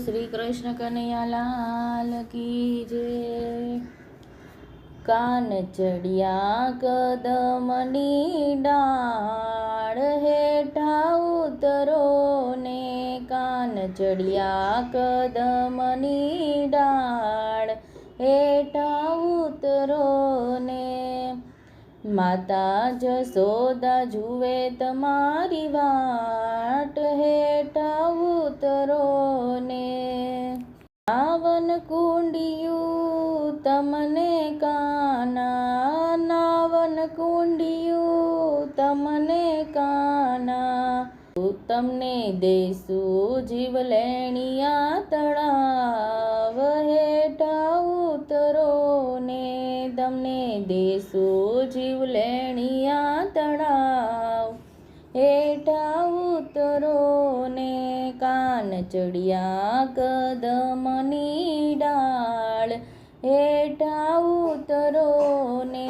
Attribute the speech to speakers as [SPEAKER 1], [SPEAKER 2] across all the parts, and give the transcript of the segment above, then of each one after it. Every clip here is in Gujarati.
[SPEAKER 1] શ્રી કૃષ્ણ કનૈયા લાલ કી જય। કાન ચડિયા કદમની ડાળ હેઠા ઉતરો ને, કાન ચડિયા કદમની ડાળ હેઠા ઉતરો ને। માતા જશોદા જુએ તમારી વાટ હેઠા ઉતરો ને। નાવન કુંડિયું તમને કાના, નાવન કુંડિયું તમને કાના, તમને દેશું જીવલેણિયા તળાવ હેઠા ઉતરો ને, તમને દેશું જીવલેણિયા તળાવ હેઠા ઉતરો ને। કાન ચડિયા કદમની ડાળ હેઠા ઉતરો ને,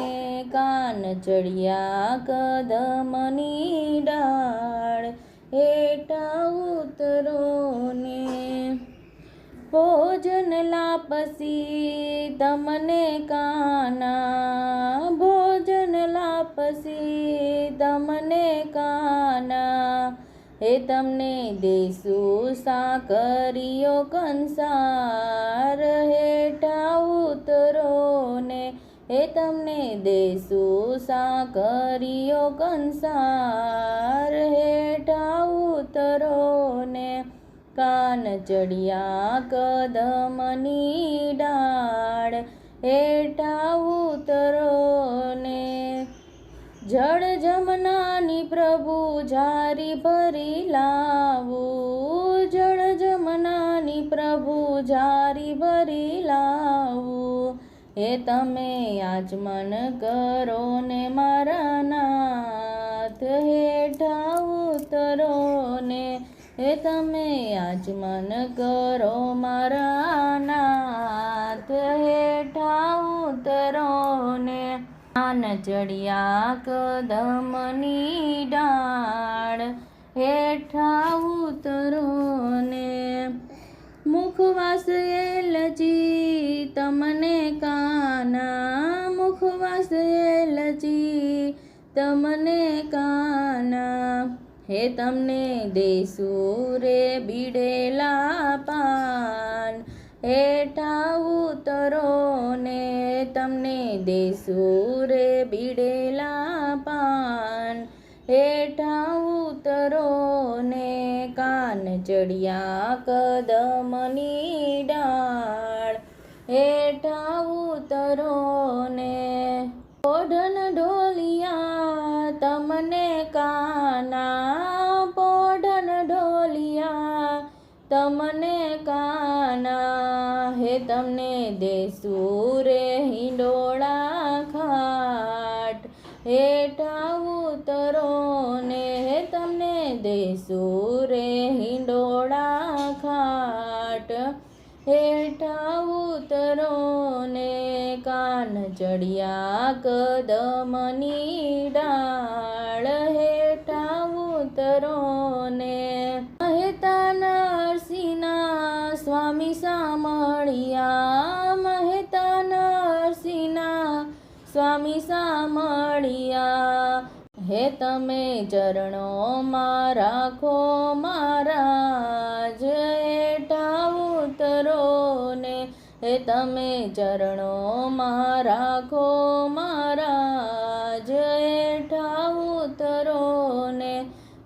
[SPEAKER 1] કાન ચડિયા કદમની ડાળ હેઠા ઉતરો ને। ભોજન લાપસી તમને કાના, ભોજન લાપસી તમને કાના, હે તમને દેશું સાકરિયો કંસાર હેઠા ઉતરો ને, હે તમને દેશું સાકરિયો કંસાર હેઠા ઉતરો ને। કાન ચડિયા કદમની ડાળ હેઠા ઉતરો ને। જળ જમનાની પ્રભુ જારી ભરી લાવું, જળ જમનાની પ્રભુ જારી ભરી લાવું, હે તમે આચમન કરો ને મારા નાથ હેઠા ઉતરો ને, હે તમે આચમન કરો મારા નાથ હેઠા ઉતરો ને। કાન ચડિયા કદમની ડાળ હેઠા ઉતરો ને। મુખવાસ એલચી તમને કાના, મુખવાસ એલચી તમને કાના, હે તમને દેશું રે બીડેલા પાન હેઠા ઉતરો ને, તમને દેશું રે બીડેલા પાન હેઠા ઉતરો ને। કાન ચડિયા કદમની ડાળ હેઠા ઉતરો ને। પોઢન ઢોલિયા તમને કાના, પોઢન ઢોલિયા તમને કાના, હે તમને દેશું રે હિંડોળા ખાટ હેઠા ઉતરો ને, હે તમને દેશું રે હિંડોળા ખાટ હેઠા ઉતરો ને। કાન ચડિયા કદમની ડાળ હેઠા ઉતરો ને। મહેતા નરસિંહના સ્વામી સામળિયા, મહેતા નરસિંહના સ્વામી સામળિયા, હે તમે ચરણોમાં રાખો મહારાજ હેઠા ઉતરો ને, હે તમે ચરણોમાં રાખો મહારાજ હેઠા ઉતરો ને।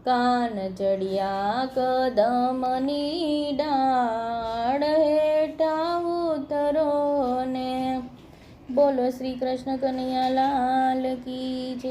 [SPEAKER 1] કાન ચડિયા કદમની ડાળ હેઠા ઉતરો ને। બોલો શ્રી કૃષ્ણ કનૈયા લાલ કી જય।